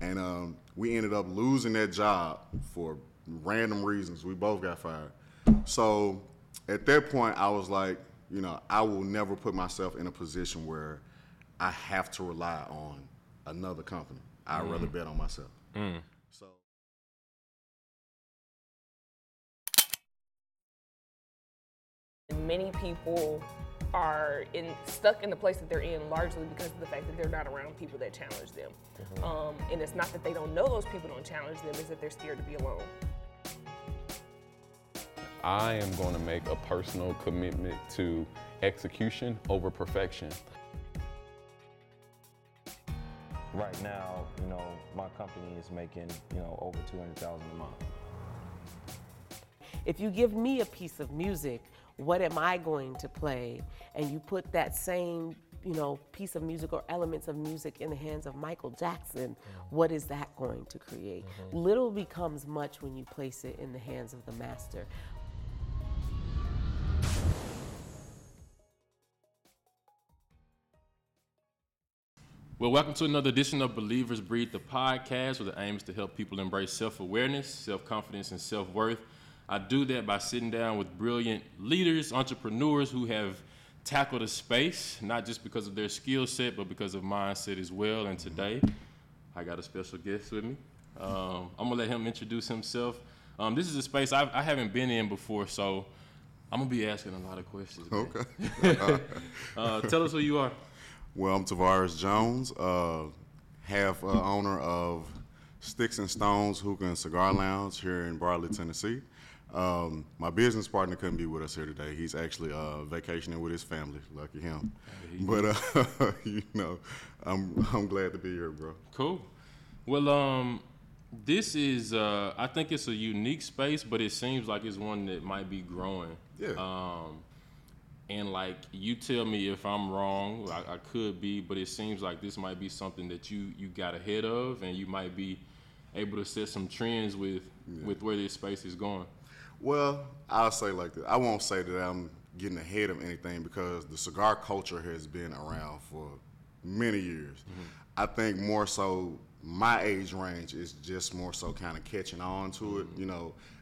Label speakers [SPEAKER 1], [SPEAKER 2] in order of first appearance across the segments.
[SPEAKER 1] And we ended up losing that job for random reasons. We both got fired. So at that point, I was like, I will never put myself in a position where I have to rely on another company. I'd rather bet on myself. So.
[SPEAKER 2] Many people are stuck in the place that they're in largely because of the fact that they're not around people that challenge them. And it's not that they don't know those people don't challenge them, it's that they're scared to be alone.
[SPEAKER 3] I am going to make a personal commitment to execution over perfection.
[SPEAKER 4] Right now, my company is making, over $200,000 a month.
[SPEAKER 5] If you give me a piece of music, what am I going to play? And you put that same, piece of music or elements of music in the hands of Michael Jackson, what is that going to create? Little becomes much when you place it in the hands of the master.
[SPEAKER 6] Well, welcome to another edition of Believers Breathe, the podcast, where the aim is to help people embrace self-awareness, self-confidence, and self-worth. I do that by sitting down with brilliant leaders, entrepreneurs who have tackled a space, not just because of their skill set, but because of mindset as well. And today, I got a special guest with me. I'm going to let him introduce himself. This is a space I haven't been in before, so I'm going to be asking a lot of questions. Man.
[SPEAKER 1] Okay.
[SPEAKER 6] Tell us who you are.
[SPEAKER 1] Well, I'm Tavaris Jones, half owner of Sticks and Stones Hookah and Cigar Lounge here in Bartlett, Tennessee. My business partner couldn't be with us here today. He's actually vacationing with his family. Lucky him. But I'm glad to be here, bro.
[SPEAKER 6] Cool. Well, this is I think it's a unique space, but it seems like it's one that might be growing.
[SPEAKER 1] Yeah.
[SPEAKER 6] And like, you tell me if I'm wrong. I could be, but it seems like this might be something that you got ahead of, and you might be able to set some trends with where this space is going.
[SPEAKER 1] Well, I'll say like this. I won't say that I'm getting ahead of anything because the cigar culture has been around for many years. I think more so my age range is just more so kind of catching on to it.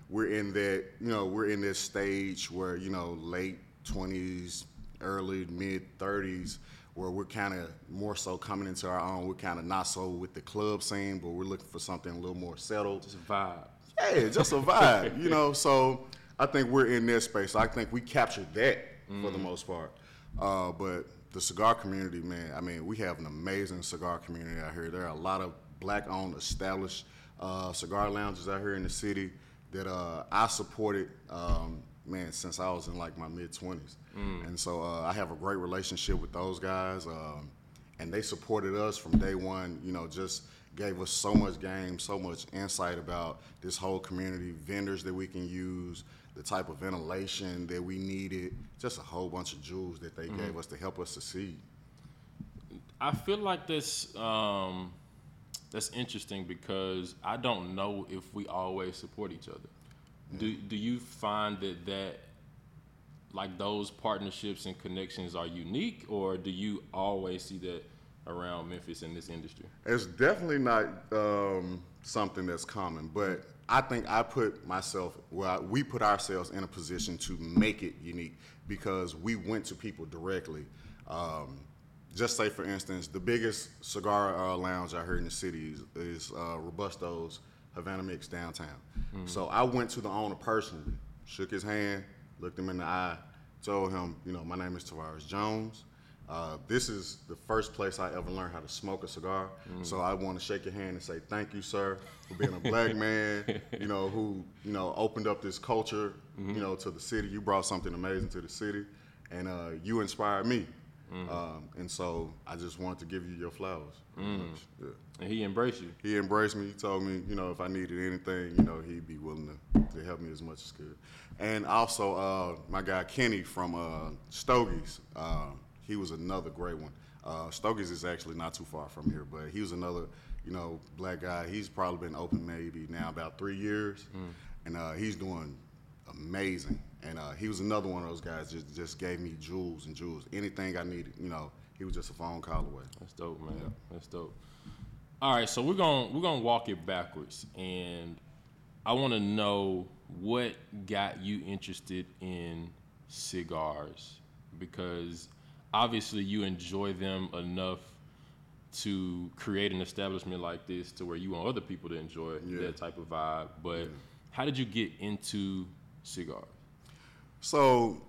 [SPEAKER 1] We're in that, we're in this stage where, late 20s, early, mid 30s, where we're kind of more so coming into our own. We're kind of not so with the club scene, but we're looking for something a little more settled.
[SPEAKER 6] Just a vibe.
[SPEAKER 1] Yeah, just a vibe, So I think we're in this space. I think we captured that for the most part. But the cigar community, man, I mean, we have an amazing cigar community out here. There are a lot of black-owned, established cigar lounges out here in the city that I supported, since I was in like my mid-20s. And so I have a great relationship with those guys. And they supported us from day one, just gave us so much game, so much insight about this whole community, vendors that we can use, the type of ventilation that we needed, just a whole bunch of jewels that they gave us to help us succeed.
[SPEAKER 6] I feel like that's interesting because I don't know if we always support each other. Yeah. Do you find that like those partnerships and connections are unique, or do you always see that around Memphis in this industry?
[SPEAKER 1] It's definitely not something that's common, but I think we put ourselves in a position to make it unique because we went to people directly. Just say, for instance, the biggest cigar lounge out here in the city is Robusto's Havana Mix downtown. So I went to the owner personally, shook his hand, looked him in the eye, told him, my name is Tavaris Jones. This is the first place I ever learned how to smoke a cigar. So I want to shake your hand and say thank you, sir, for being a black man, who, opened up this culture, to the city. You brought something amazing to the city, and you inspired me. And so I just wanted to give you your flowers. Yeah.
[SPEAKER 6] And he embraced you.
[SPEAKER 1] He embraced me. He told me, if I needed anything, he'd be willing to help me as much as could. And also, my guy Kenny from Stogie's, he was another great one. Stogie's is actually not too far from here, but he was another, black guy. He's probably been open maybe now about 3 years, and he's doing amazing. And he was another one of those guys just gave me jewels and jewels. Anything I needed, he was just a phone call away.
[SPEAKER 6] That's dope, man. Yeah. That's dope. All right, so we're gonna walk it backwards, and I want to know what got you interested in cigars, because obviously you enjoy them enough to create an establishment like this to where you want other people to enjoy that type of vibe. But how did you get into cigars?
[SPEAKER 1] So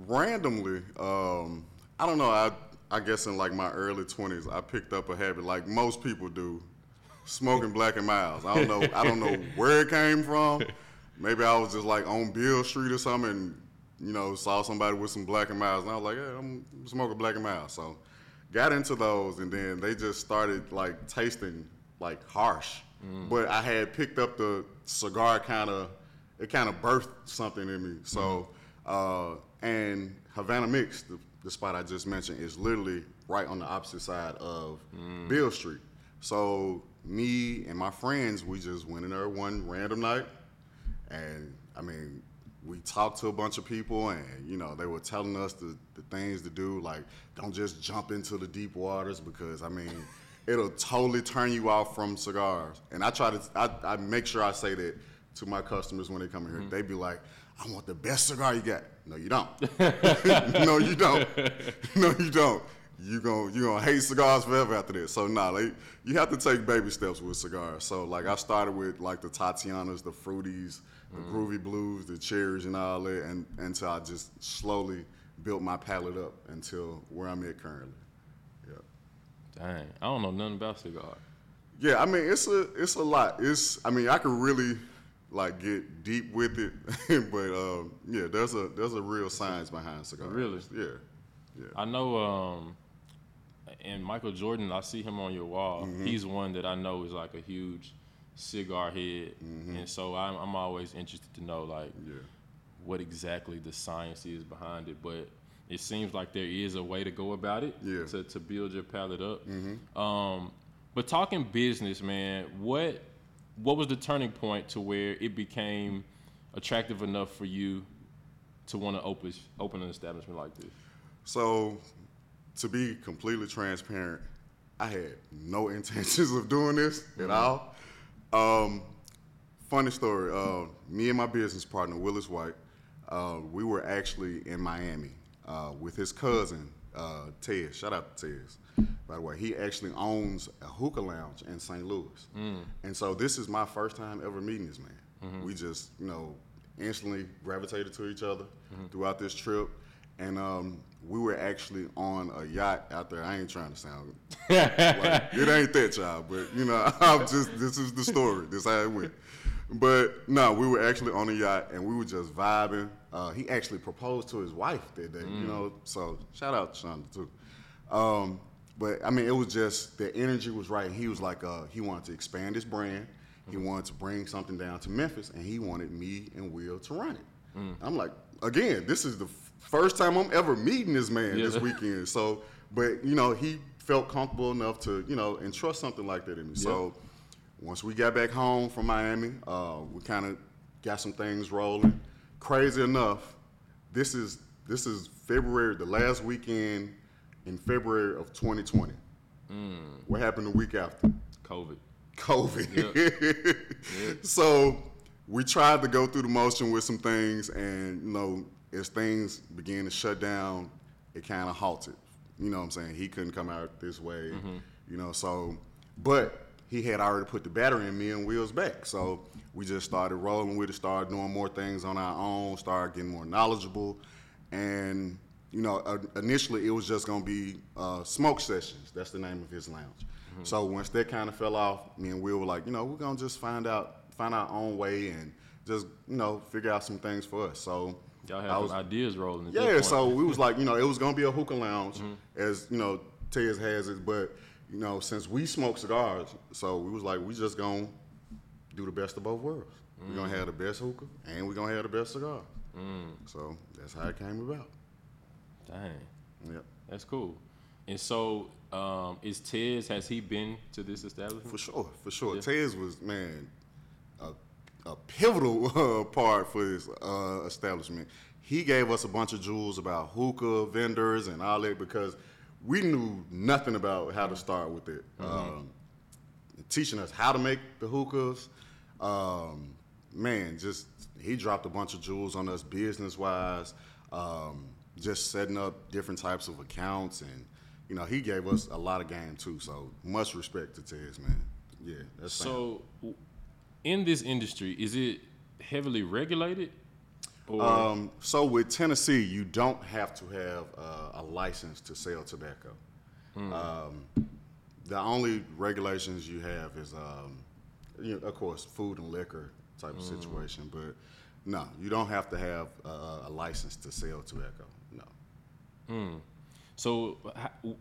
[SPEAKER 1] randomly, I don't know. I guess in like my early 20s, I picked up a habit like most people do, smoking Black and Milds. I don't know where it came from. Maybe I was just like on Beale Street or something, and saw somebody with some Black and Milds, and I was like, yeah, I'm smoking Black and Milds. So got into those, and then they just started like tasting like harsh. But I had picked up the cigar it kind of birthed something in me. So and Havana Mix, the spot I just mentioned, is literally right on the opposite side of Beale Street. So me and my friends, we just went in there one random night, and I mean, we talked to a bunch of people, and they were telling us the things to do, like don't just jump into the deep waters, because I mean, it'll totally turn you off from cigars. And I make sure I say that to my customers when they come in here. They be like, I want the best cigar you got. No, you don't. No, you don't. No, you don't. You gonna hate cigars forever after this. So you have to take baby steps with cigars. So like I started with like the Tatianas, the Fruities, the Groovy Blues, the Cherries, and all that, and until I just slowly built my palate up until where I'm at currently. Yeah.
[SPEAKER 6] Dang, I don't know nothing about cigars.
[SPEAKER 1] Yeah, I mean it's a lot. I could really like get deep with it, but yeah, there's a real science behind cigars.
[SPEAKER 6] Really?
[SPEAKER 1] Yeah.
[SPEAKER 6] I know, and Michael Jordan, I see him on your wall. He's one that I know is like a huge cigar head, and so I'm always interested to know like what exactly the science is behind it. But it seems like there is a way to go about it to build your palate up. But talking business, man, what was the turning point to where it became attractive enough for you to want to open an establishment like this?
[SPEAKER 1] So, to be completely transparent, I had no intentions of doing this at all. Funny story, me and my business partner, Willis White, we were actually in Miami with his cousin, Ted. Shout out to Ted, by the way. He actually owns a hookah lounge in St. Louis. And so this is my first time ever meeting this man. We just, instantly gravitated to each other throughout this trip. And we were actually on a yacht out there. I ain't trying to sound like it ain't that, y'all, but this is the story. This is how it went. But no, we were actually on a yacht and we were just vibing. He actually proposed to his wife that day, so shout out to Shonda too. But I mean, it was just the energy was right. And he was like, he wanted to expand his brand. He wanted to bring something down to Memphis, and he wanted me and Will to run it. I'm like, again, this is the first time I'm ever meeting this man this weekend. So, but he felt comfortable enough to entrust something like that in me. So once we got back home from Miami, we kind of got some things rolling. Crazy enough, this is February, the last weekend in February of 2020. What happened the week after? COVID. Yep. So we tried to go through the motion with some things, and as things began to shut down, it kind of halted. You know what I'm saying? He couldn't come out this way, so, but he had already put the battery in me and Will's back. So we just started rolling with it, started doing more things on our own, started getting more knowledgeable. And, initially it was just going to be smoke sessions. That's the name of his lounge. So once that kind of fell off, me and Will were like, we're going to just find our own way and just, figure out some things for us. So
[SPEAKER 6] y'all had some ideas rolling.
[SPEAKER 1] Yeah, so we was like, it was going to be a hookah lounge, as, Tez has it. But, since we smoke cigars, so we was like, we just going to do the best of both worlds. We're going to have the best hookah, and we're going to have the best cigars. So that's how it came about.
[SPEAKER 6] Dang.
[SPEAKER 1] Yep.
[SPEAKER 6] That's cool. And so, has he been to this establishment?
[SPEAKER 1] For sure. Yeah. Tez was, man, a pivotal part for this establishment. He gave us a bunch of jewels about hookah vendors and all that, because we knew nothing about how to start with it. teaching us how to make the hookahs. Man, just he dropped a bunch of jewels on us business-wise, just setting up different types of accounts, and he gave us a lot of game too. So much respect to Tez, man. Yeah, that's
[SPEAKER 6] so. In this industry, is it heavily regulated? Or?
[SPEAKER 1] So with Tennessee, you don't have to have a license to sell tobacco. The only regulations you have is, of course, food and liquor type of situation. But no, you don't have to have a license to sell tobacco. No.
[SPEAKER 6] So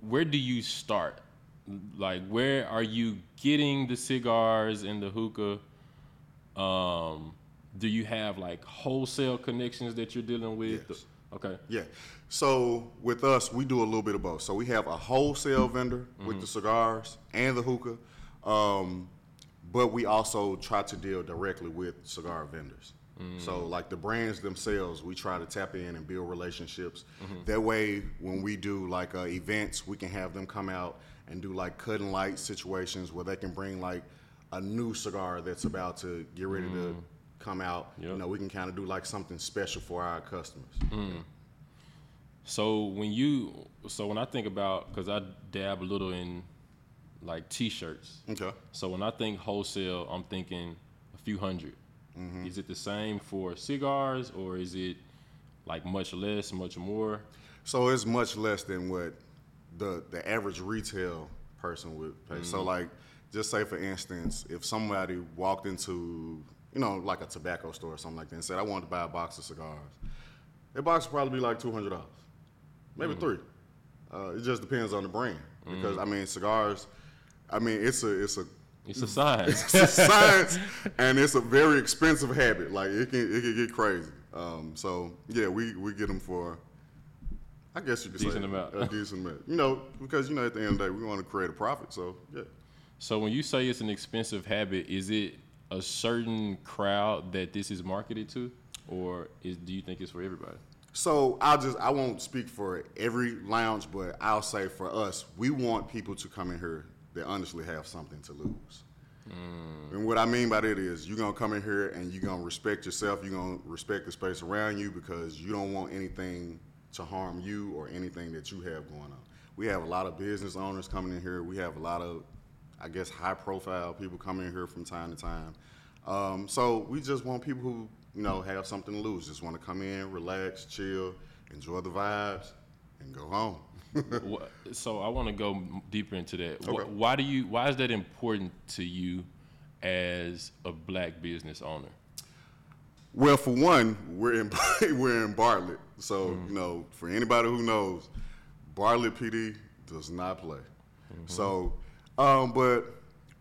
[SPEAKER 6] where do you start? Like, where are you getting the cigars and the hookah? Do you have like wholesale connections that you're dealing with?
[SPEAKER 1] Yes.
[SPEAKER 6] Okay.
[SPEAKER 1] Yeah. So with us, we do a little bit of both. So we have a wholesale vendor with the cigars and the hookah, but we also try to deal directly with cigar vendors. So like the brands themselves, we try to tap in and build relationships. That way, when we do like events, we can have them come out and do like cut and light situations where they can bring like a new cigar that's about to get ready to come out.
[SPEAKER 6] Yep.
[SPEAKER 1] We can kind of do like something special for our customers.
[SPEAKER 6] So when I think about, because I dab a little in like T-shirts.
[SPEAKER 1] Okay.
[SPEAKER 6] So when I think wholesale, I'm thinking a few hundred. Is it the same for cigars, or is it like much less, much more?
[SPEAKER 1] So it's much less than what the average retail person would pay. So like, just say for instance, if somebody walked into, like a tobacco store or something like that and said, I wanted to buy a box of cigars, that box would probably be like $200, maybe $300. It just depends on the brand. Because cigars,
[SPEAKER 6] It's a science.
[SPEAKER 1] It's a science, and it's a very expensive habit. Like it can get crazy. So yeah, we get them for, I guess you could
[SPEAKER 6] Decent
[SPEAKER 1] say
[SPEAKER 6] amount.
[SPEAKER 1] a decent amount. Because at the end of the day, we want to create a profit. So yeah.
[SPEAKER 6] So when you say it's an expensive habit, is it a certain crowd that this is marketed to, or do you think it's for everybody?
[SPEAKER 1] So I won't speak for every lounge, but I'll say for us, we want people to come in here that honestly have something to lose. And what I mean by that is you're going to come in here and you're going to respect yourself. You're going to respect the space around you because you don't want anything to harm you or anything that you have going on. We have a lot of business owners coming in here. We have a lot of, I guess, high-profile people coming in here from time to time. So we just want people who, have something to lose. Just want to come in, relax, chill, enjoy the vibes, and go home.
[SPEAKER 6] So I want to go deeper into that.
[SPEAKER 1] Okay.
[SPEAKER 6] Why is that important to you as a black business owner?
[SPEAKER 1] Well, for one, we're in Bartlett. So, for anybody who knows, Bartlett PD does not play. So, but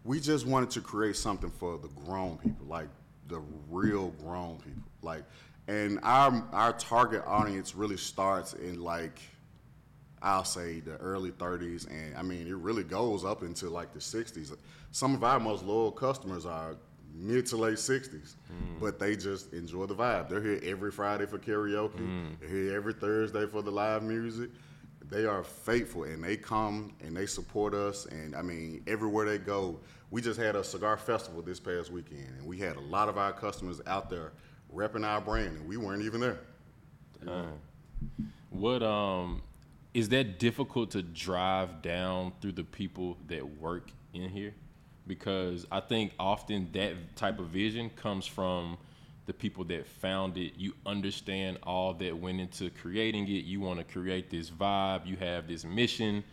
[SPEAKER 1] we just wanted to create something for the grown people, like the real grown people. Like, and our target audience really starts in like, I'll say the early 30s, and it really goes up into like the 60s. Some of our most loyal customers are mid to late 60s, but they just enjoy the vibe. They're here every Friday for karaoke. They're here every Thursday for the live music. They are faithful, and they come and they support us, and everywhere they go. We just had a cigar festival this past weekend, and we had a lot of our customers out there repping our brand, and we weren't even there.
[SPEAKER 6] What is that difficult to drive down through the people that work in here? Because I think often that type of vision comes from the people that found it. You understand all that went into creating it. You want to create this vibe. You have this mission,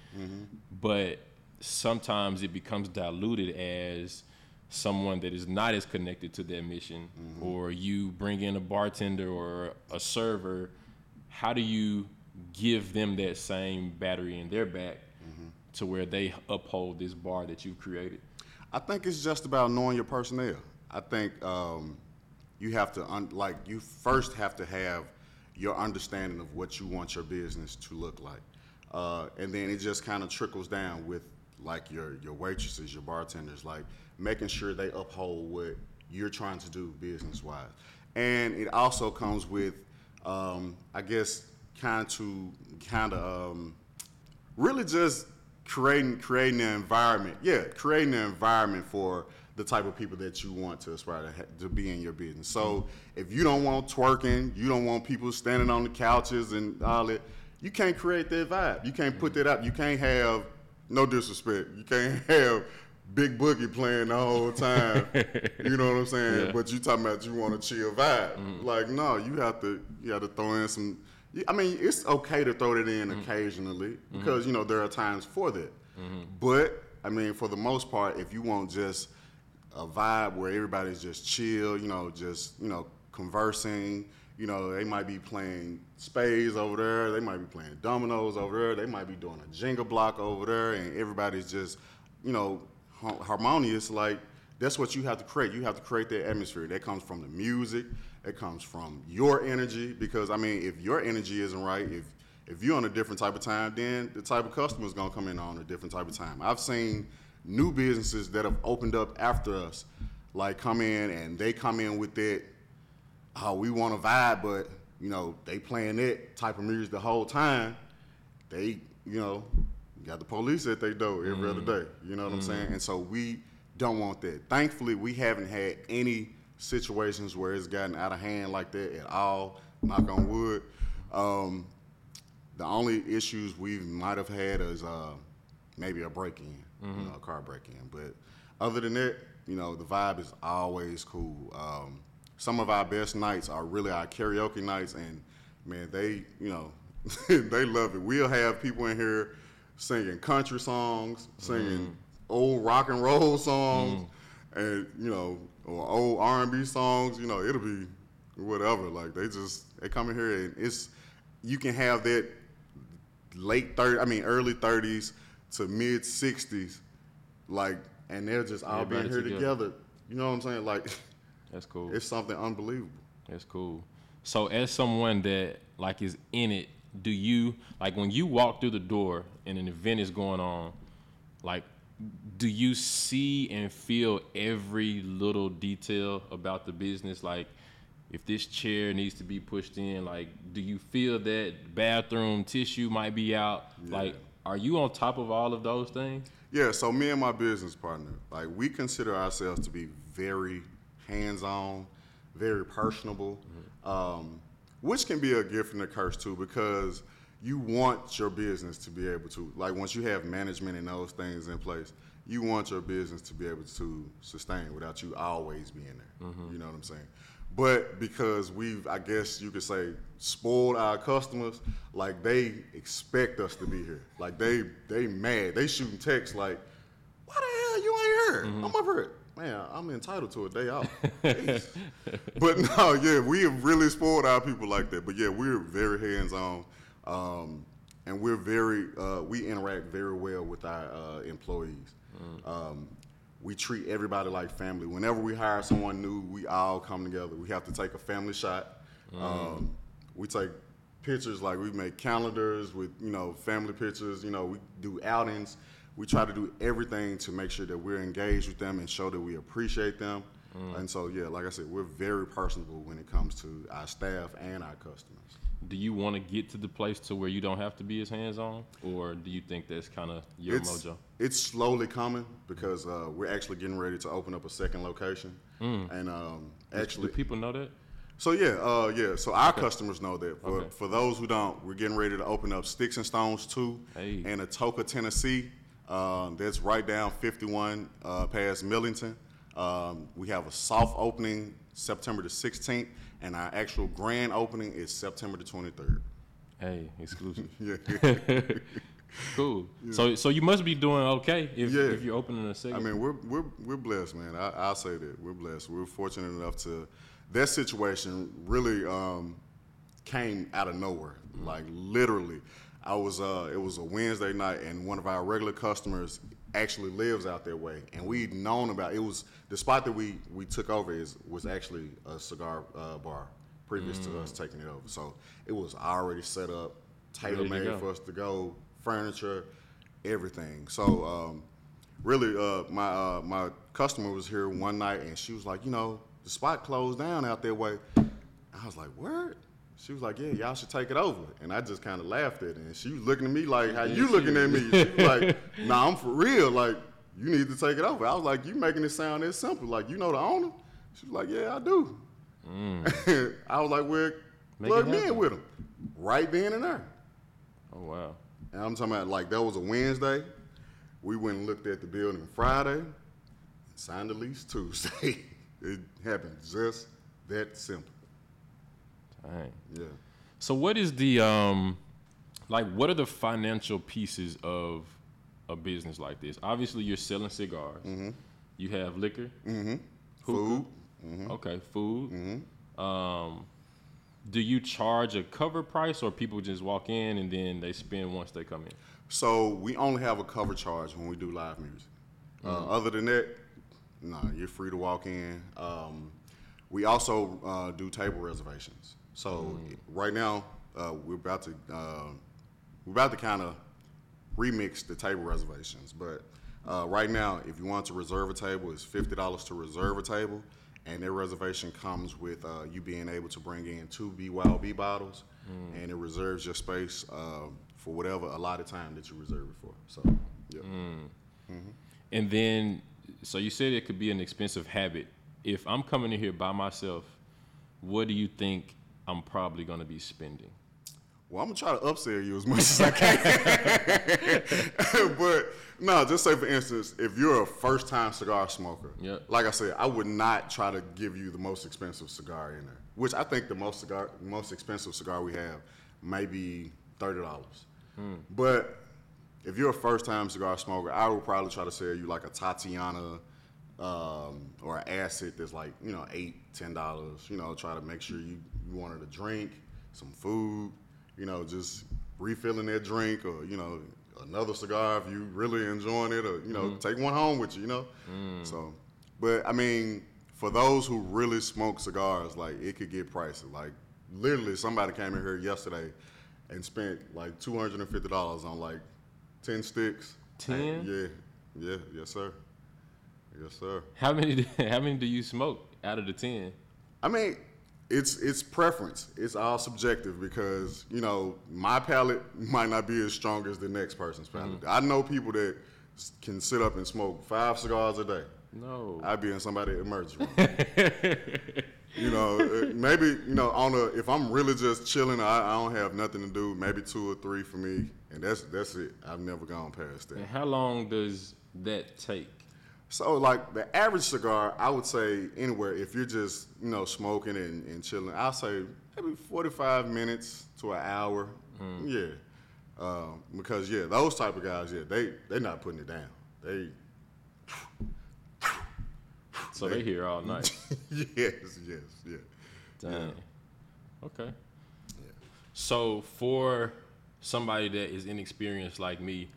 [SPEAKER 6] but sometimes it becomes diluted as someone that is not as connected to that mission, or you bring in a bartender or a server. How do you give them that same battery in their back to where they uphold this bar that you've created?
[SPEAKER 1] I think it's just about knowing your personnel. I think you have to, you first have to have your understanding of what you want your business to look like. And then it just kind of trickles down with like your waitresses, your bartenders, like making sure they uphold what you're trying to do business-wise. And it also comes with, I guess, kind of really just creating the environment. Yeah, creating the environment for the type of people that you want to aspire to be in your business. So if you don't want twerking, you don't want people standing on the couches and all that, you can't create that vibe. You can't put that up. You can't have, no disrespect, you can't have Big Boogie playing the whole time. You know what I'm saying?
[SPEAKER 6] Yeah.
[SPEAKER 1] But you talking about you want a chill vibe. Like, no, you have to throw in some. I mean, it's okay to throw that in occasionally because you know there are times for that. But I mean, for the most part, if you want just a vibe where everybody's just chill, you know, just conversing. You know, they might be playing spades over there. They might be playing dominoes over there. They might be doing a Jenga block over there, and everybody's just, harmonious. Like, that's what you have to create. You have to create that atmosphere. That comes from the music. That comes from your energy. Because, I mean, if your energy isn't right, if you're on a different type of time, then the type of customer is going to come in on a different type of time. I've seen new businesses that have opened up after us, like, come in, and they come in with that, we want a vibe, but, they playing that type of music the whole time. They, got the police at their door every other day. You know what I'm saying? And so we don't want that. Thankfully, we haven't had any situations where it's gotten out of hand like that at all, knock on wood. The only issues we might have had is maybe a break-in, a car break-in. But other than that, the vibe is always cool. Some of our best nights are really our karaoke nights, and man, they, they love it. We'll have people in here singing country songs, singing old rock and roll songs, and or old R&B songs. It'll be whatever. Like they come in here and you can have that early 30s to mid 60s, like, and they're just all being here together. You know what I'm saying? Like.
[SPEAKER 6] That's cool.
[SPEAKER 1] It's something unbelievable.
[SPEAKER 6] That's cool. So as someone that like is in it, do you, like when you walk through the door and an event is going on, like do you see and feel every little detail about the business? Like if this chair needs to be pushed in, like do you feel that bathroom tissue might be out? Yeah. Like are you on top of all of those things?
[SPEAKER 1] Yeah, so me and my business partner, like we consider ourselves to be very hands-on, very personable, which can be a gift and a curse too, because you want your business to be able to, like once you have management and those things in place, you want your business to be able to sustain without you always being there. You know what I'm saying? But because we've, I guess you could say, spoiled our customers, like they expect us to be here. Like they mad. They shooting texts like, why the hell you ain't here? I'm up here. Man, I'm entitled to a day off. But no, yeah, we have really spoiled our people like that. But yeah, we're very hands-on, and we're we interact very well with our employees. We treat everybody like family. Whenever we hire someone new, we all come together. We have to take a family shot. We take pictures, like we make calendars with, family pictures. We do outings. We try to do everything to make sure that we're engaged with them and show that we appreciate them. And so, yeah, like I said, we're very personable when it comes to our staff and our customers.
[SPEAKER 6] Do you want to get to the place to where you don't have to be as hands-on, or do you think that's kind of your mojo?
[SPEAKER 1] It's slowly coming because we're actually getting ready to open up a second location. And actually,
[SPEAKER 6] do people know that?
[SPEAKER 1] So yeah. So our customers know that. For those who don't, we're getting ready to open up Sticks and Stones 2 in Atoka, Tennessee. That's right down 51 past Millington. We have a soft opening September the 16th, and our actual grand opening is September the 23rd.
[SPEAKER 6] Hey, exclusive.
[SPEAKER 1] Yeah.
[SPEAKER 6] Cool. Yeah. So you must be doing okay if you're opening a second.
[SPEAKER 1] I mean, we're blessed, man. I'll say that we're blessed. We're fortunate enough to. That situation really came out of nowhere, like literally. It was a Wednesday night, and one of our regular customers actually lives out that way, and we'd known about it. Was the spot that we took over was actually a cigar bar previous to us taking it over. So it was already set up, tailor-made for us to go, furniture, everything. So really, my customer was here one night, and she was like, the spot closed down out that way. I was like, word? She was like, yeah, y'all should take it over. And I just kind of laughed at it. And she was looking at me like, how you looking at me? She was like, nah, I'm for real. Like, you need to take it over. I was like, you making it sound that simple. Like, you know the owner? She was like, yeah, I do. I was like, well, plug me in with him. Right then and there.
[SPEAKER 6] Oh, wow.
[SPEAKER 1] And I'm talking about, like, that was a Wednesday. We went and looked at the building Friday and signed the lease Tuesday. It happened just that simple.
[SPEAKER 6] Dang.
[SPEAKER 1] Yeah.
[SPEAKER 6] So what is the what are the financial pieces of a business like this? Obviously, you're selling cigars.
[SPEAKER 1] Mm-hmm.
[SPEAKER 6] You have liquor.
[SPEAKER 1] Mm-hmm.
[SPEAKER 6] Hookah.
[SPEAKER 1] Food. Mm-hmm.
[SPEAKER 6] Okay, food.
[SPEAKER 1] Mm-hmm.
[SPEAKER 6] Do you charge a cover price, or people just walk in and then they spend once they come in?
[SPEAKER 1] So we only have a cover charge when we do live music. Other than that, nah, you're free to walk in. We also do table reservations. So right now, we're about to kind of remix the table reservations. But right now, if you want to reserve a table, it's $50 to reserve a table, and that reservation comes with you being able to bring in 2 BYOB bottles, and it reserves your space for whatever allotted time that you reserve it for. So, yeah.
[SPEAKER 6] And then, so you said it could be an expensive habit. If I'm coming in here by myself, what do you think I'm probably going to be spending?
[SPEAKER 1] Well, I'm going to try to upsell you as much as I can. But, no, just say, for instance, if you're a first-time cigar smoker, like I said, I would not try to give you the most expensive cigar in there, which I think the most expensive cigar we have may be $30. But if you're a first-time cigar smoker, I would probably try to sell you like a Tatiana or an acid that's like, $8, $10. Try to make sure you wanted a drink, some food, just refilling that drink, or, another cigar if you really enjoying it, or, take one home with you, So, but I mean, for those who really smoke cigars, like, it could get pricey. Like, literally, somebody came in here yesterday and spent like $250 on like 10 sticks.
[SPEAKER 6] 10?
[SPEAKER 1] Yeah, yes, sir. Yes, sir.
[SPEAKER 6] How many do you smoke out of the 10?
[SPEAKER 1] I mean, it's preference. It's all subjective because, my palate might not be as strong as the next person's palate. I know people that can sit up and smoke 5 cigars a day.
[SPEAKER 6] No.
[SPEAKER 1] I'd be in somebody's emergency room. Maybe, if I'm really just chilling, I don't have nothing to do, maybe 2 or 3 for me, and that's it. I've never gone past that.
[SPEAKER 6] And how long does that take?
[SPEAKER 1] So, like, the average cigar, I would say anywhere, if you're just, smoking and chilling, I'll say maybe 45 minutes to an hour. Yeah. Because, those type of guys, they're not putting it down.
[SPEAKER 6] So they here all night.
[SPEAKER 1] Yes.
[SPEAKER 6] Dang.
[SPEAKER 1] Yeah.
[SPEAKER 6] Okay.
[SPEAKER 1] Yeah.
[SPEAKER 6] So for somebody that is inexperienced like me,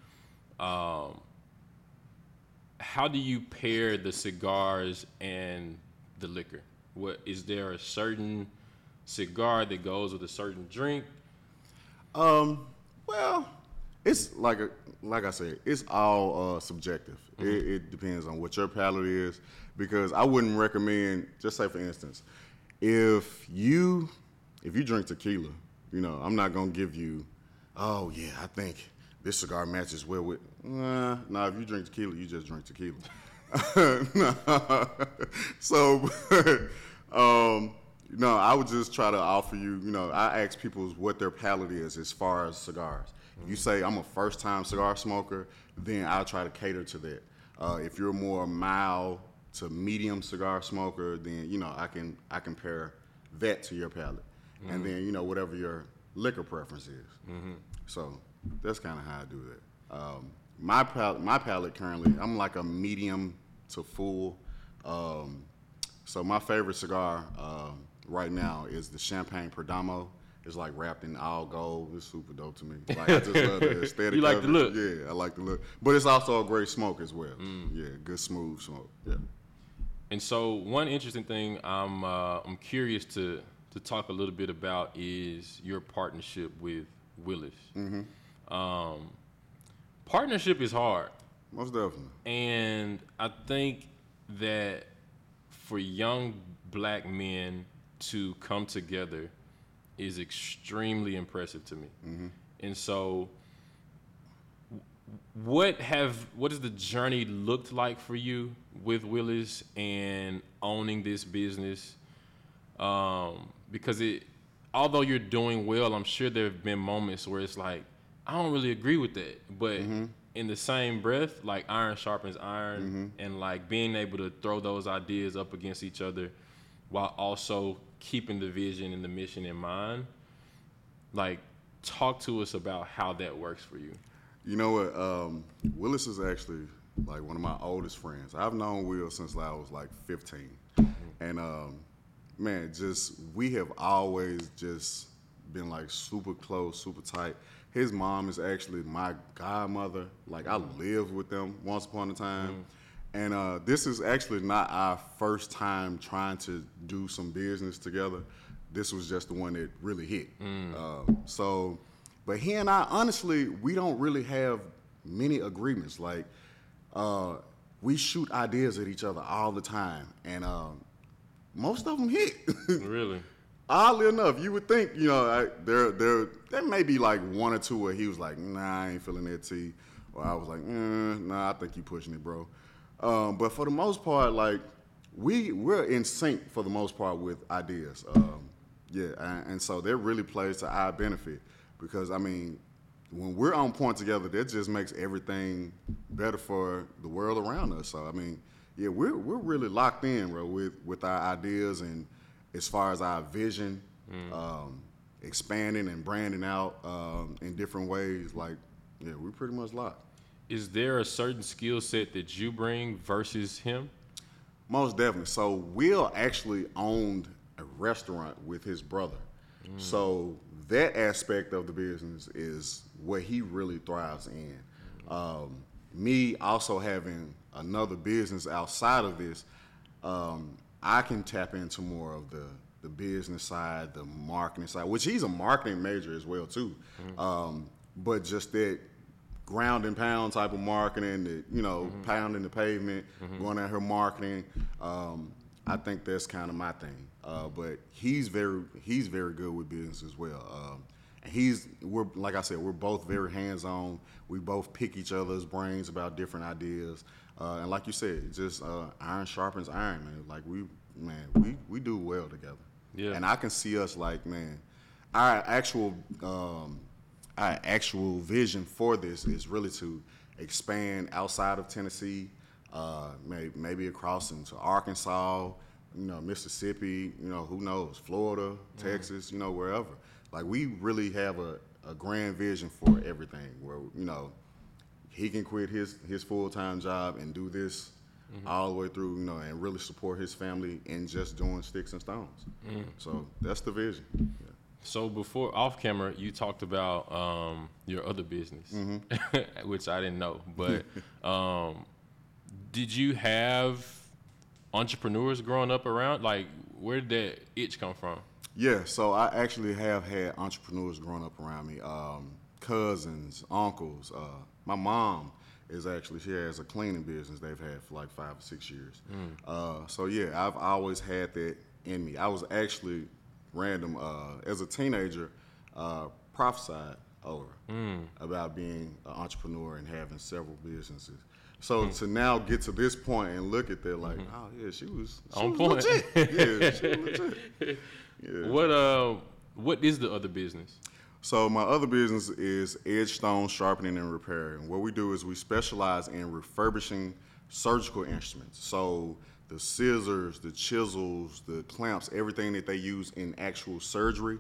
[SPEAKER 6] how do you pair the cigars and the liquor? Is there a certain cigar that goes with a certain drink?
[SPEAKER 1] Well, it's like I said, it's all subjective. It depends on what your palate is, because I wouldn't recommend, just say for instance, if you drink tequila, I'm not gonna give you, oh yeah, I think this cigar matches well with. Nah, if you drink tequila, you just drink tequila. So, I would just try to offer you, I ask people what their palate is as far as cigars. If you say I'm a first-time cigar smoker, then I'll try to cater to that. If you're more mild to medium cigar smoker, then, I can pair that to your palate. And then, whatever your liquor preference is. So that's kind of how I do that. My palate currently, I'm like a medium to full. So my favorite cigar right now is the Champagne Perdomo. It's like wrapped in all gold. It's super dope to me. Like, I just love the aesthetic.
[SPEAKER 6] You like
[SPEAKER 1] of
[SPEAKER 6] the
[SPEAKER 1] it.
[SPEAKER 6] look?
[SPEAKER 1] Yeah, I like the look. But it's also a great smoke as well. Yeah, good smooth smoke. Yeah.
[SPEAKER 6] And so one interesting thing I'm curious to talk a little bit about is your partnership with Willis. Partnership is hard.
[SPEAKER 1] Most definitely.
[SPEAKER 6] And I think that for young black men to come together is extremely impressive to me. And so what has the journey looked like for you with Willis and owning this business? Because although you're doing well, I'm sure there have been moments where it's like, I don't really agree with that. But in the same breath, like iron sharpens iron, and like being able to throw those ideas up against each other while also keeping the vision and the mission in mind. Like, talk to us about how that works for you.
[SPEAKER 1] You know what? Willis is actually like one of my oldest friends. I've known Will since I was like 15. And man, we have always just been like super close, super tight. His mom is actually my godmother. Like, I lived with them once upon a time. And this is actually not our first time trying to do some business together. This was just the one that really hit. But he and I, honestly, we don't really have many agreements. Like, we shoot ideas at each other all the time, and most of them hit.
[SPEAKER 6] Really?
[SPEAKER 1] Oddly enough, you would think, there may be like one or two where he was like, nah, I ain't feeling that tea. Or I was like, nah, I think you pushing it, bro. But for the most part, like, we're in sync for the most part with ideas. And so that really plays to our benefit. Because, I mean, when we're on point together, that just makes everything better for the world around us. So, I mean, yeah, we're really locked in, bro, with our ideas and as far as our vision, expanding and branding out in different ways. Like, yeah, we're pretty much locked.
[SPEAKER 6] Is there a certain skill set that you bring versus him?
[SPEAKER 1] Most definitely. So, Will actually owned a restaurant with his brother. So that aspect of the business is what he really thrives in. Me also having another business outside of this, I can tap into more of the business side, the marketing side, which he's a marketing major as well too. But just that ground and pound type of marketing, that pounding the pavement, going at her marketing. I think that's kind of my thing. But he's very good with business as well. And we're like I said, we're both very hands-on. We both pick each other's brains about different ideas. And like you said, just iron sharpens iron, man. Like we do well together.
[SPEAKER 6] Yeah.
[SPEAKER 1] And I can see us like, man, our actual vision for this is really to expand outside of Tennessee, maybe across into Arkansas, Mississippi, who knows, Florida, Texas, wherever. Like, we really have a grand vision for everything where, he can quit his full-time job and do this all the way through, and really support his family in just doing sticks and stones. So that's the vision. Yeah.
[SPEAKER 6] So before off camera, you talked about your other business, which I didn't know. But did you have entrepreneurs growing up around? Like, where did that itch come from?
[SPEAKER 1] Yeah, so I actually have had entrepreneurs growing up around me, cousins, uncles. My mom she has a cleaning business they've had for like 5 or 6 years. So yeah, I've always had that in me. I was actually random as a teenager, prophesied over about being an entrepreneur and having several businesses. So to now get to this point and look at that, like, oh yeah, she was
[SPEAKER 6] on point.
[SPEAKER 1] Legit. Yeah, she was legit. Yeah.
[SPEAKER 6] What is the other business?
[SPEAKER 1] So my other business is Edge Stone Sharpening and Repair. And what we do is we specialize in refurbishing surgical instruments. So the scissors, the chisels, the clamps, everything that they use in actual surgery,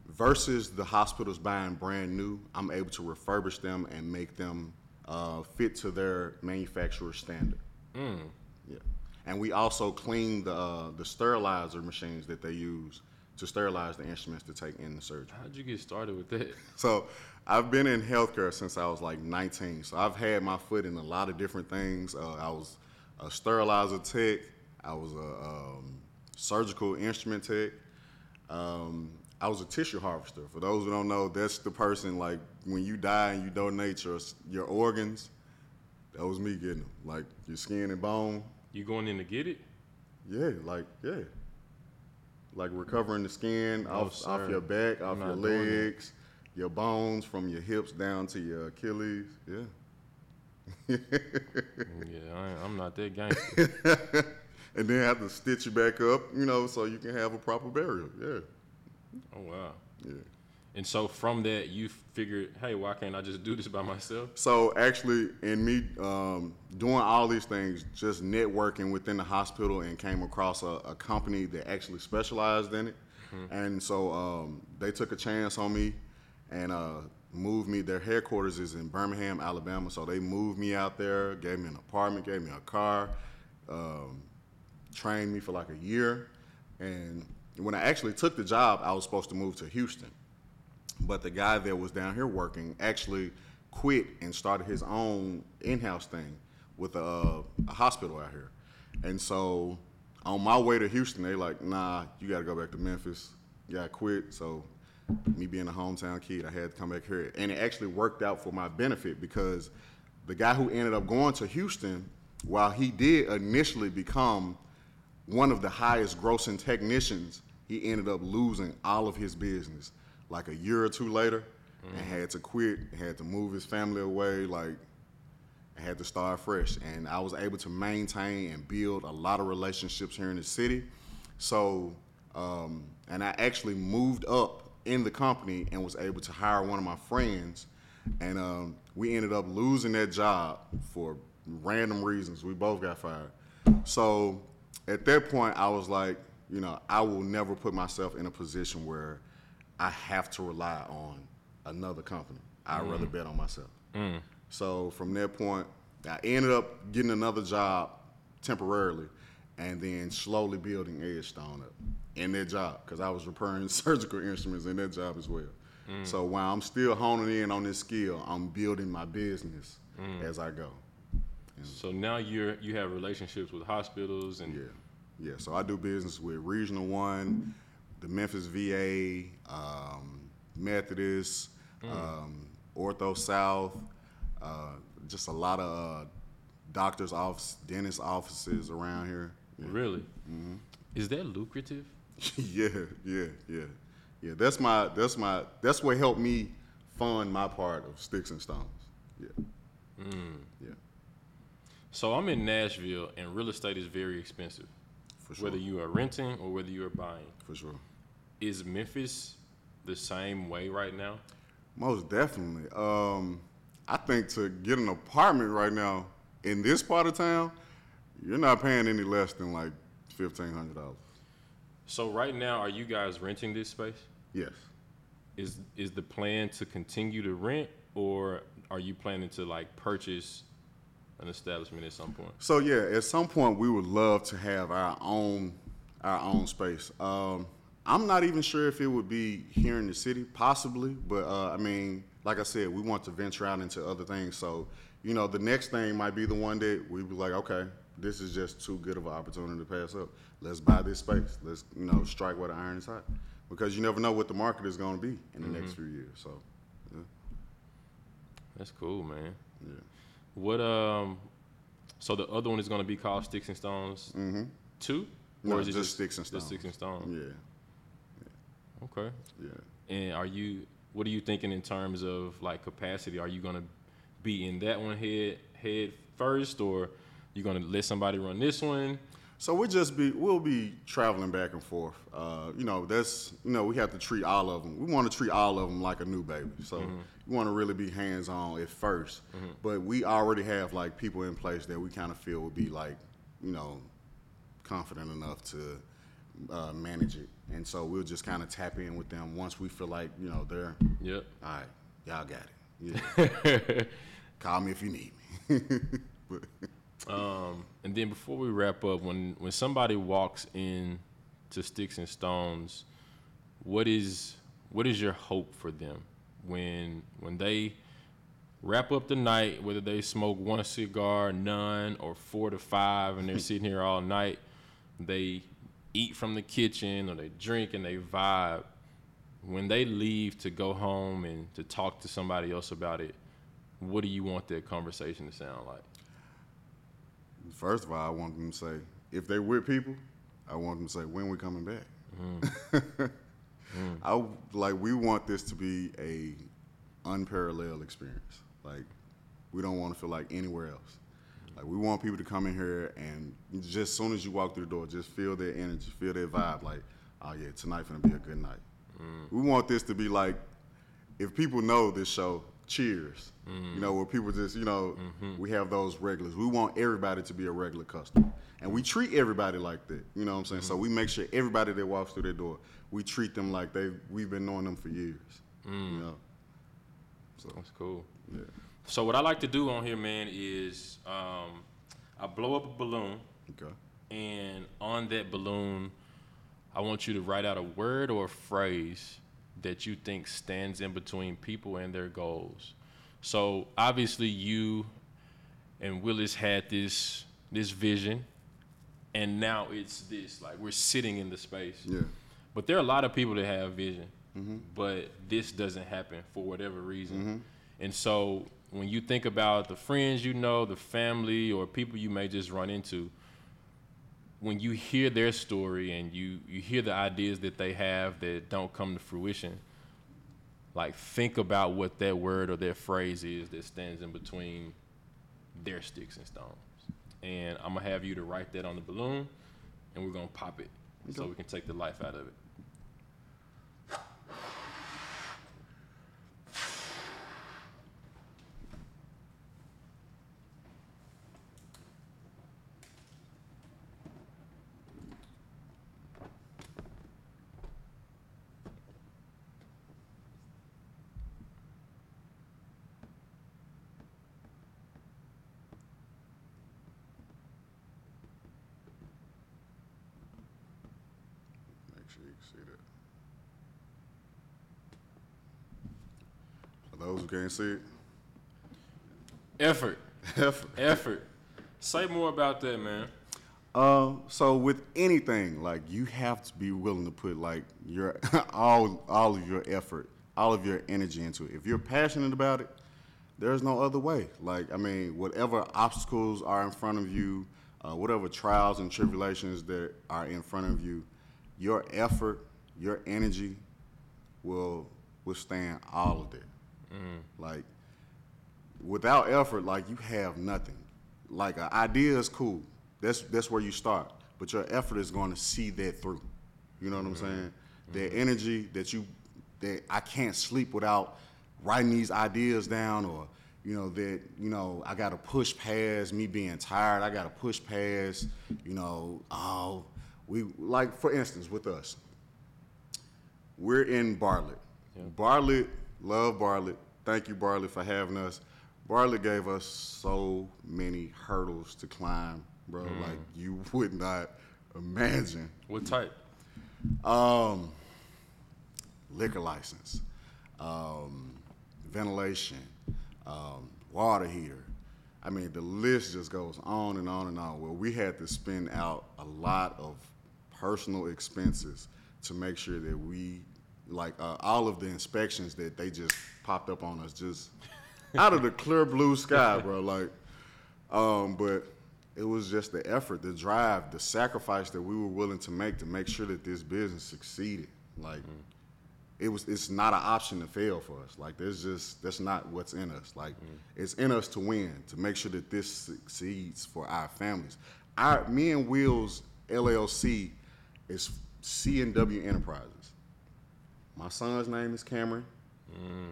[SPEAKER 1] versus the hospitals buying brand new, I'm able to refurbish them and make them fit to their manufacturer standard. Yeah. And we also clean the sterilizer machines that they use to sterilize the instruments to take in the surgery.
[SPEAKER 6] How'd you get started with that?
[SPEAKER 1] So I've been in healthcare since I was like 19. So I've had my foot in a lot of different things. I was a sterilizer tech. I was a surgical instrument tech. I was a tissue harvester. For those who don't know, that's the person, like, when you die and you donate your organs, that was me getting them. Like, your skin and bone.
[SPEAKER 6] You going in to get it?
[SPEAKER 1] Yeah, like, yeah. like recovering the skin off
[SPEAKER 6] sir.
[SPEAKER 1] your back, off
[SPEAKER 6] I'm
[SPEAKER 1] your
[SPEAKER 6] not doing that.
[SPEAKER 1] legs, your bones from your hips down to your Achilles. Yeah.
[SPEAKER 6] I'm not that gangster.
[SPEAKER 1] And then have to stitch you back up, so you can have a proper burial. Yeah.
[SPEAKER 6] Oh wow.
[SPEAKER 1] Yeah.
[SPEAKER 6] And so from that, you figured, hey, why can't I just do this by myself?
[SPEAKER 1] So actually, in me doing all these things, just networking within the hospital, and came across a company that actually specialized in it. And so they took a chance on me and moved me. Their headquarters is in Birmingham, Alabama. So they moved me out there, gave me an apartment, gave me a car, trained me for like a year. And when I actually took the job, I was supposed to move to Houston. But the guy that was down here working actually quit and started his own in-house thing with a hospital out here. And so on my way to Houston, they like, nah, you got to go back to Memphis. You got to quit. So me being a hometown kid, I had to come back here. And it actually worked out for my benefit, because the guy who ended up going to Houston, while he did initially become one of the highest grossing technicians, he ended up losing all of his business like a year or two later, and had to quit, had to move his family away, like, and had to start fresh. And I was able to maintain and build a lot of relationships here in the city. So, and I actually moved up in the company and was able to hire one of my friends, and we ended up losing that job for random reasons. We both got fired. So at that point, I was like, I will never put myself in a position where I have to rely on another company. I'd rather bet on myself. So from that point, I ended up getting another job temporarily, and then slowly building HandsOn up in that job, because I was repairing surgical instruments in that job as well. So while I'm still honing in on this skill, I'm building my business as I go.
[SPEAKER 6] So now you have relationships with hospitals and
[SPEAKER 1] Yeah. So I do business with Regional One, the Memphis VA, Methodist, Ortho South, just a lot of doctors' office, dentist offices around here. Yeah.
[SPEAKER 6] Really? Is that lucrative?
[SPEAKER 1] Yeah. That's what helped me fund my part of Sticks and Stones. Yeah. Yeah.
[SPEAKER 6] So I'm in Nashville, and real estate is very expensive.
[SPEAKER 1] For sure.
[SPEAKER 6] Whether you are renting or whether you are buying.
[SPEAKER 1] For sure.
[SPEAKER 6] Is Memphis the same way right now?
[SPEAKER 1] Most definitely. I think to get an apartment right now in this part of town, you're not paying any less than like $1,500.
[SPEAKER 6] So right now, are you guys renting this space?
[SPEAKER 1] Yes.
[SPEAKER 6] Is the plan to continue to rent, or are you planning to like purchase an establishment at some point?
[SPEAKER 1] So yeah, at some point we would love to have our own space. I'm not even sure if it would be here in the city, possibly, but I mean, like I said, we want to venture out into other things. So, the next thing might be the one that we be like, okay, this is just too good of an opportunity to pass up. Let's buy this space. Let's, strike where the iron is hot, because you never know what the market is going to be in the next few years. So, yeah.
[SPEAKER 6] That's cool, man.
[SPEAKER 1] Yeah.
[SPEAKER 6] What so the other one is going to be called Sticks and Stones 2?
[SPEAKER 1] No,
[SPEAKER 6] Or is it
[SPEAKER 1] just Sticks and Stones.
[SPEAKER 6] Just Sticks and Stones.
[SPEAKER 1] Yeah.
[SPEAKER 6] Okay.
[SPEAKER 1] Yeah.
[SPEAKER 6] And what are you thinking in terms of like capacity? Are you going to be in that one head first, or you going to let somebody run this one?
[SPEAKER 1] So we'll be traveling back and forth. We have to treat all of them. We want to treat all of them like a new baby. So we want to really be hands-on at first. But we already have like people in place that we kind of feel would be like, confident enough to manage it. And so we'll just kind of tap in with them once we feel like, they're,
[SPEAKER 6] Yep.
[SPEAKER 1] all right, y'all got it. Yeah. Call me if you need me. But,
[SPEAKER 6] And then before we wrap up, when somebody walks in to Sticks and Stones, what is your hope for them when they wrap up the night, whether they smoke one cigar, none, or 4 to 5, and they're sitting here all night, they eat from the kitchen or they drink and they vibe. When they leave to go home and to talk to somebody else about it, what do you want that conversation to sound like?
[SPEAKER 1] First of all, I want them to say, if they're with people, I want them to say, when we coming back? We want this to be a unparalleled experience. Like, we don't want to feel like anywhere else. Like, we want people to come in here and just as soon as you walk through the door, just feel their energy, feel their vibe. Like, oh yeah, tonight's gonna be a good night. We want this to be like, if people know this show, Cheers. You know, where people just, you know, we have those regulars. We want everybody to be a regular customer. And we treat everybody like that. You know what I'm saying? So we make sure everybody that walks through their door, we treat them like we've been knowing them for years. You know? So
[SPEAKER 6] That's cool.
[SPEAKER 1] yeah.
[SPEAKER 6] So what I like to do on here, man, is I blow up a balloon,
[SPEAKER 1] Okay.
[SPEAKER 6] and on that balloon, I want you to write out a word or a phrase that you think stands in between people and their goals. So obviously you and Willis had this vision, and now it's this, like, we're sitting in the space.
[SPEAKER 1] Yeah.
[SPEAKER 6] But there are a lot of people that have vision, but this doesn't happen for whatever reason. And so when you think about the friends you know, the family, or people you may just run into, when you hear their story and you hear the ideas that they have that don't come to fruition, like, think about what that word or that phrase is that stands in between their sticks and stones. And I'm gonna have you to write that on the balloon, and we're gonna pop it so we can take the life out of it.
[SPEAKER 1] Make sure you can see that. For those who can't see it,
[SPEAKER 6] Effort.
[SPEAKER 1] effort.
[SPEAKER 6] Effort. Say more about that, man.
[SPEAKER 1] So with anything, like, you have to be willing to put, like, your all of your effort, all of your energy into it. If you're passionate about it, there's no other way. Like, I mean, whatever obstacles are in front of you, whatever trials and tribulations that are in front of you, your effort, your energy will withstand all of that. Like, without effort, like, you have nothing. Like, an idea is cool. That's where you start. But your effort is going to see that through. You know what I'm saying? The energy that I can't sleep without writing these ideas down, or, you know, that, you know, I got to push past me being tired. I got to push past, you know, like, for instance, with us, we're in Bartlett. Bartlett, love Bartlett. Thank you, Bartlett, for having us. Bartlett gave us so many hurdles to climb, bro. Like, you would not imagine.
[SPEAKER 6] What type?
[SPEAKER 1] Liquor license, ventilation, water heater. I mean, the list just goes on and on and on. Well, we had to spend out a lot of personal expenses to make sure that we, like, all of the inspections that they just popped up on us, just out of the clear blue sky, bro. Like, but it was just the effort, the drive, the sacrifice that we were willing to make sure that this business succeeded. Like, it's not an option to fail for us. Like, that's not what's in us. Like, it's in us to win, to make sure that this succeeds for our families. Me and Will's LLC is C&W Enterprises. My son's name is Cameron.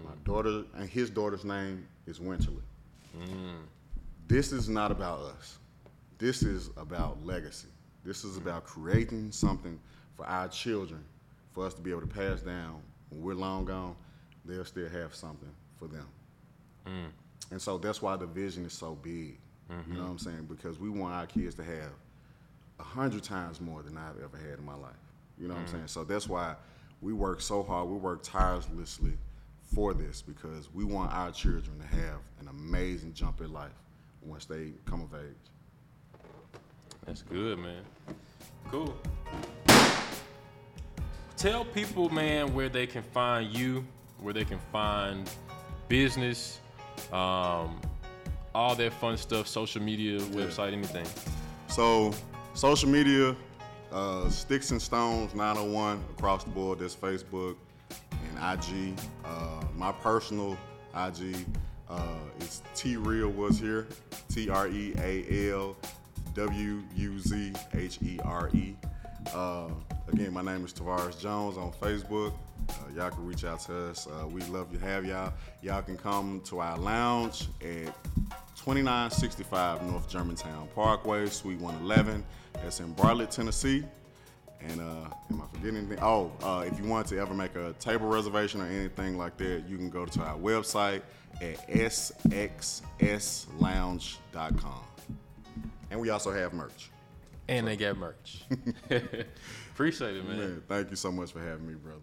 [SPEAKER 1] My daughter and his daughter's name is Winterly. This is not about us. This is about legacy. This is about creating something for our children, for us to be able to pass down. When we're long gone, they'll still have something for them. And so that's why the vision is so big. You know what I'm saying? Because we want our kids to have 100 times more than I've ever had in my life. You know what I'm saying? So that's why we work so hard. We work tirelessly for this, because we want our children to have an amazing jump in life once they come of age.
[SPEAKER 6] That's good, man. Cool. Tell people, man, where they can find you, where they can find business, all that fun stuff, social media, website, anything.
[SPEAKER 1] So social media, Sticks and Stones 901 across the board. That's Facebook and IG. My personal IG is T Real Was Here. TREALWUZHERE. Again, my name is Tavaris Jones on Facebook. Y'all can reach out to us. We love to have y'all. Y'all can come to our lounge at 2965 North Germantown Parkway, Suite 111. That's in Bartlett, Tennessee. And am I forgetting anything? Oh, if you want to ever make a table reservation or anything like that, you can go to our website at sxslounge.com. And we also have merch.
[SPEAKER 6] And they got merch. Appreciate it, man.
[SPEAKER 1] Thank you so much for having me, brother.